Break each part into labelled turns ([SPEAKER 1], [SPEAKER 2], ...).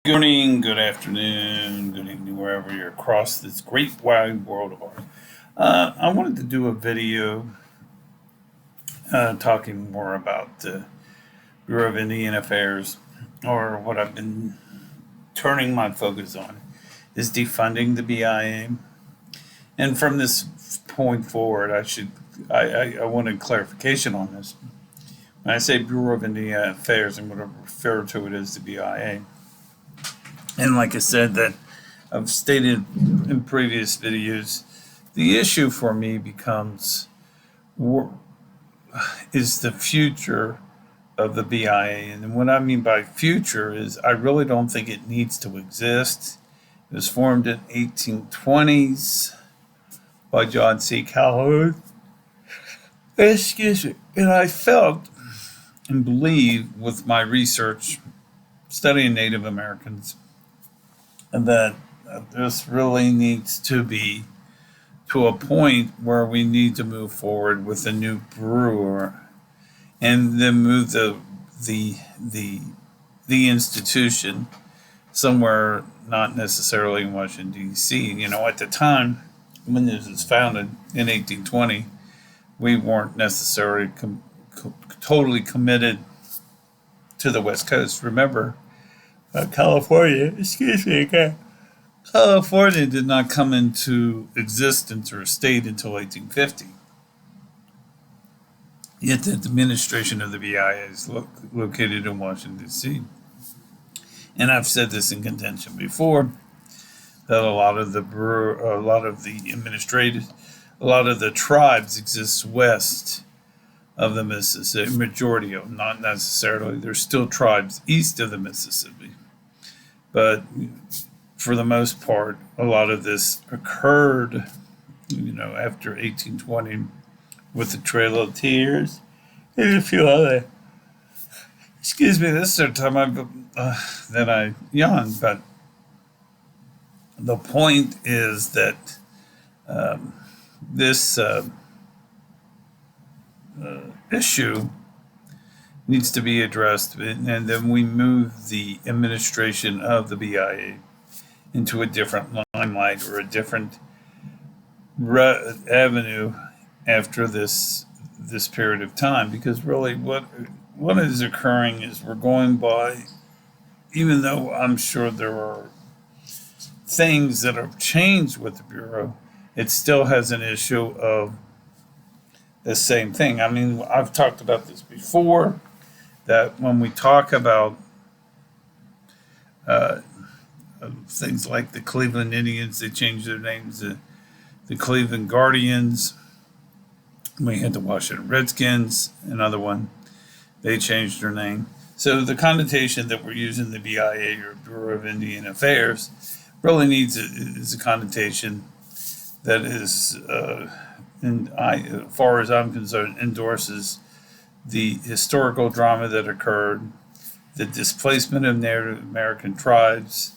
[SPEAKER 1] Good morning, good afternoon, good evening, wherever you're across this great wide world of ours. I wanted to do a video talking more about the Bureau of Indian Affairs, or what I've been turning my focus on is defunding the BIA. And from this point forward, I wanted clarification on this. When I say Bureau of Indian Affairs, I'm going to refer to it as the BIA. And like I said, that I've stated in previous videos, the issue for me becomes is the future of the BIA. And what I mean by future is I really don't think it needs to exist. It was formed in 1820s by John C. Calhoun. Excuse me. And I felt and believe with my research studying Native Americans that this really needs to be to a point where we need to move forward with a new brewer and then move the institution somewhere not necessarily in Washington, D.C. You know, at the time when this was founded in 1820, we weren't necessarily totally committed to the West Coast. Remember, California did not come into existence or state until 1850. Yet the administration of the BIA is located in Washington, D.C. And I've said this in contention before, that a lot of the tribes exist west of the Mississippi, majority of them, not necessarily. There's still tribes east of the Mississippi. But for the most part, a lot of this occurred, after 1820 with the Trail of Tears and a few other. Excuse me, this is the time that I yawn, but the point is that this issue needs to be addressed, and then we move the administration of the BIA into a different limelight or a different avenue after this period of time. Because really what is occurring is we're going by, even though I'm sure there are things that have changed with the Bureau, it still has an issue of the same thing. I mean, I've talked about this before, that when we talk about things like the Cleveland Indians, they changed their names to the Cleveland Guardians. We had the Washington Redskins, another one. They changed their name. So the connotation that we're using the BIA or Bureau of Indian Affairs really is a connotation that is, as far as I'm concerned, endorses the historical drama that occurred, the displacement of Native American tribes,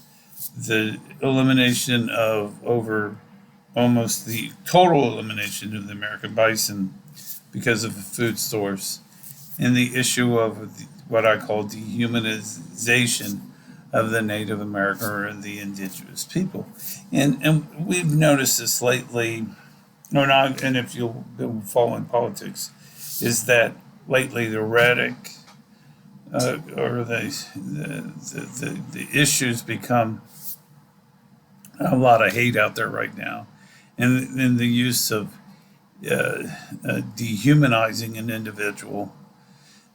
[SPEAKER 1] the elimination of almost the total elimination of the American bison because of the food source, and the issue of what I call dehumanization of the Native American or the Indigenous people. And we've noticed this lately, or not, and if you've been following politics, is that lately the rhetoric or the issues become a lot of hate out there right now, and the use of dehumanizing an individual,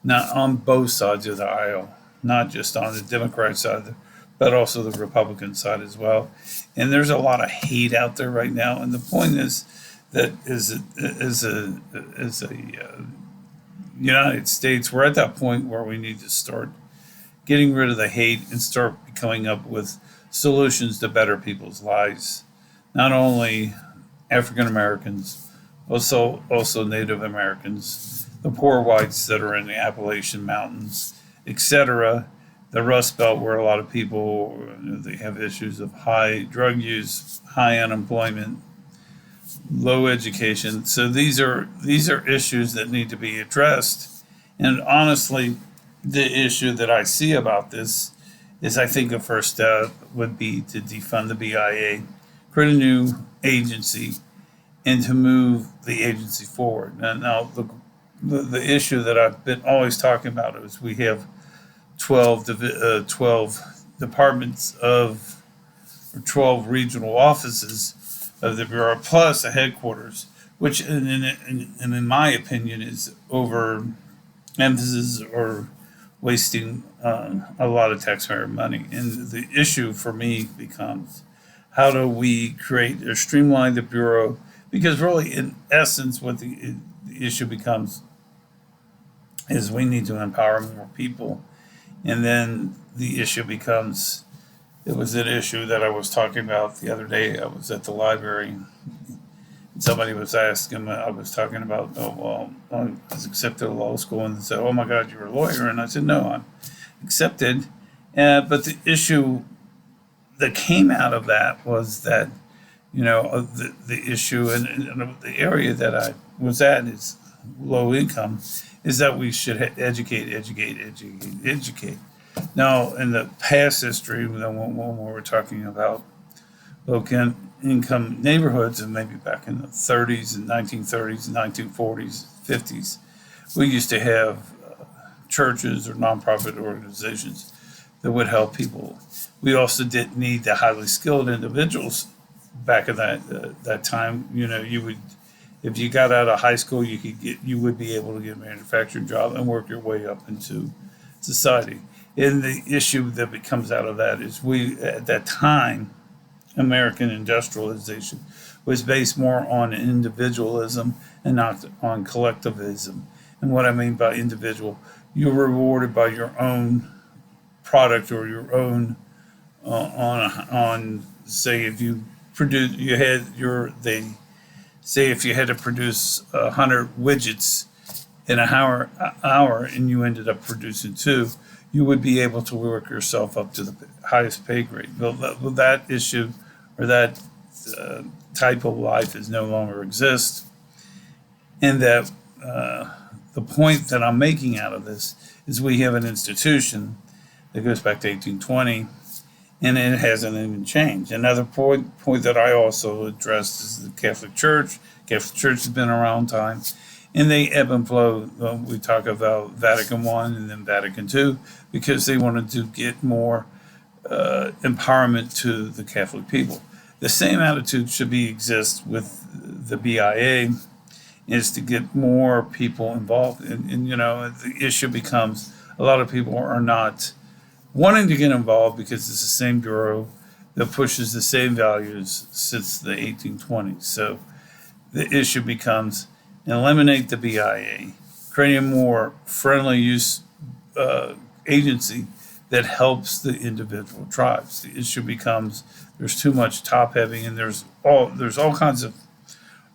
[SPEAKER 1] not on both sides of the aisle, not just on the Democrat side, but also the Republican side as well. And there's a lot of hate out there right now. And the point is that as a United States, we're at that point where we need to start getting rid of the hate and start coming up with solutions to better people's lives. Not only African Americans, also Native Americans, the poor whites that are in the Appalachian Mountains, etc., the Rust Belt, where a lot of people, they have issues of high drug use, high unemployment, low education. So these are issues that need to be addressed. And honestly, the issue that I see about this is I think a first step would be to defund the BIA, create a new agency, and to move the agency forward. Now the issue that I've been always talking about is we have 12 departments of, or 12 regional offices of the Bureau, plus a headquarters, which, in my opinion, is over emphasis or wasting a lot of taxpayer money. And the issue for me becomes, how do we create or streamline the Bureau? Because really, in essence, what the issue becomes is we need to empower more people. And then the issue becomes, it was an issue that I was talking about the other day. I was at the library, and somebody was asking, I was talking about, oh, well, I was accepted to law school, and they said, oh my God, you're a lawyer. And I said, no, I'm accepted. But the issue that came out of that was that, the issue and the area that I was at is low income, is that we should educate. Now, in the past history, when we were talking about low income neighborhoods, and maybe back in the 30s and 1930s and 1940s, 50s, we used to have churches or nonprofit organizations that would help people. We also didn't need the highly skilled individuals back in that time. You would, if you got out of high school, you would be able to get a manufacturing job and work your way up into society. And the issue that comes out of that is, we, at that time, American industrialization was based more on individualism and not on collectivism. And what I mean by individual, you're rewarded by your own product or your own on say, if you produce, say if you had to produce 100 widgets in an hour and you ended up producing 2, you would be able to work yourself up to the highest pay grade. Well, that issue or that type of life is no longer exist. And that the point that I'm making out of this is, we have an institution that goes back to 1820, and it hasn't even changed. Another point that I also addressed is the Catholic Church. Catholic Church has been around time, and they ebb and flow. We talk about Vatican I and then Vatican II, because they wanted to get more empowerment to the Catholic people. The same attitude should exist with the BIA, is to get more people involved. And the issue becomes, a lot of people are not wanting to get involved because it's the same bureau that pushes the same values since the 1820s. So the issue becomes, eliminate the BIA, create a more friendly use agency that helps the individual tribes. The issue becomes, there's too much top heavy, and there's all kinds of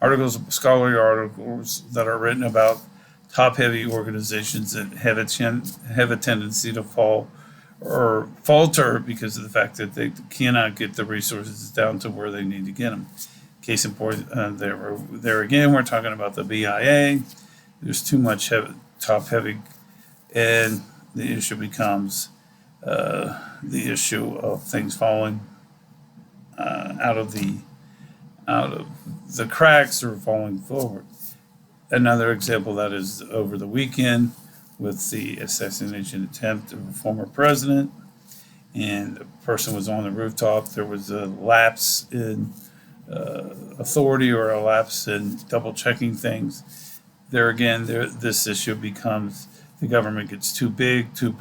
[SPEAKER 1] articles, scholarly articles that are written about top heavy organizations that have a tendency to fall or falter because of the fact that they cannot get the resources down to where they need to get them. Case in point, there again, we're talking about the BIA. There's too much top heavy, and the issue becomes the issue of things falling out of the cracks or falling forward. Another example that is over the weekend with the assassination attempt of a former president, and the person was on the rooftop. There was a lapse in authority, or a lapse in double checking things. There again, this issue becomes, the government gets too big, too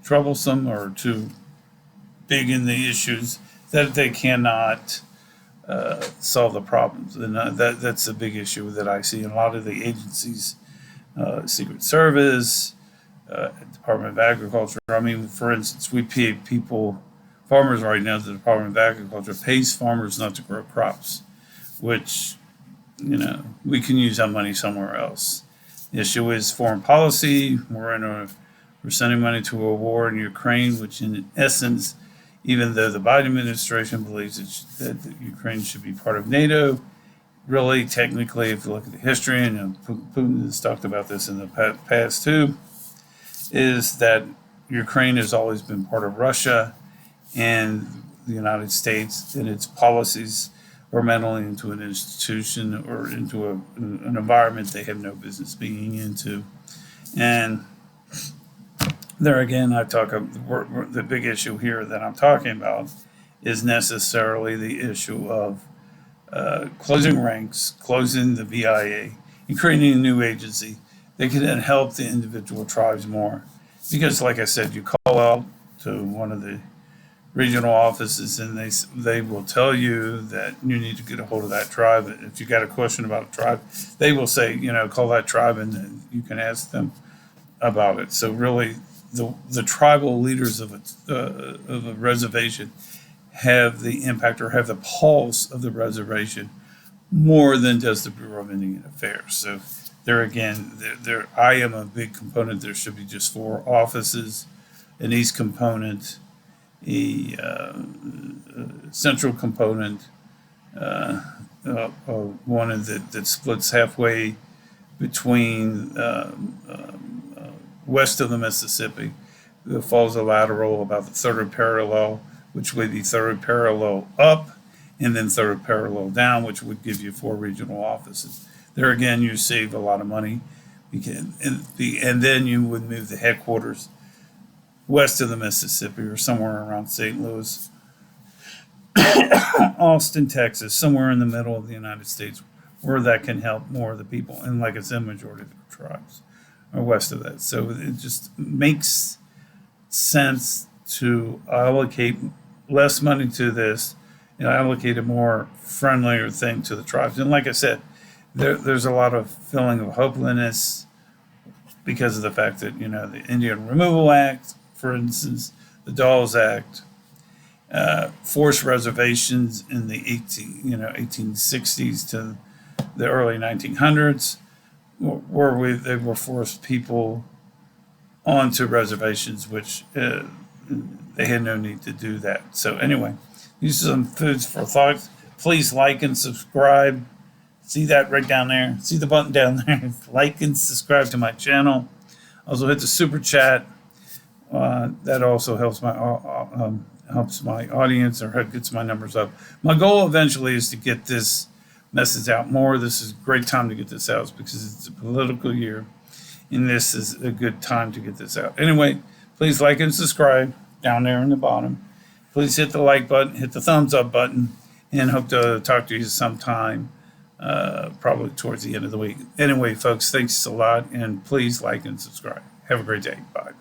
[SPEAKER 1] troublesome, or too big in the issues that they cannot solve the problems. And that's a big issue that I see in a lot of the agencies, Secret Service, Department of Agriculture. I mean, for instance, we pay farmers right now, the Department of Agriculture pays farmers not to grow crops, which, we can use that money somewhere else. The issue is foreign policy. We're sending money to a war in Ukraine, which in essence, even though the Biden administration believes that Ukraine should be part of NATO, really, technically, if you look at the history, and Putin has talked about this in the past too, is that Ukraine has always been part of Russia and the United States, and its policies are meddling into an institution or into an environment they have no business being into. And there again, the big issue here that I'm talking about is necessarily the issue of closing ranks, closing the BIA, and creating a new agency that can then help the individual tribes more. Because, like I said, you call out to one of the regional offices and they will tell you that you need to get a hold of that tribe. If you got a question about a tribe, they will say, call that tribe and then you can ask them about it. So really, the tribal leaders of a reservation have the impact or have the pulse of the reservation more than does the Bureau of Indian Affairs. So there again, I am a big component. There should be just 4 offices, an east component, a central component, one that splits halfway between west of the Mississippi. That follows a lateral about the third parallel, which would be third parallel up, and then third parallel down, which would give you 4 regional offices. There again, you save a lot of money, and then you would move the headquarters west of the Mississippi or somewhere around St. Louis, Austin, Texas, somewhere in the middle of the United States, where that can help more of the people. And like I said, majority of the tribes are west of that. So it just makes sense to allocate less money to this, allocate a more friendlier thing to the tribes. And like I said, there's a lot of feeling of hopelessness because of the fact that, the Indian Removal Act, for instance, the Dawes Act, forced reservations in the 1860s to the early 1900s, where they were forced people onto reservations, which they had no need to do that. So anyway, these are some foods for thought. Please like and subscribe. See that right down there? See the button down there? Like and subscribe to my channel. Also hit the super chat. That also helps my audience or gets my numbers up. My goal eventually is to get this message out more. This is a great time to get this out because it's a political year, and this is a good time to get this out. Anyway, please like and subscribe down there in the bottom. Please hit the like button, hit the thumbs up button, and hope to talk to you sometime, probably towards the end of the week. Anyway, folks, thanks a lot, and please like and subscribe. Have a great day. Bye.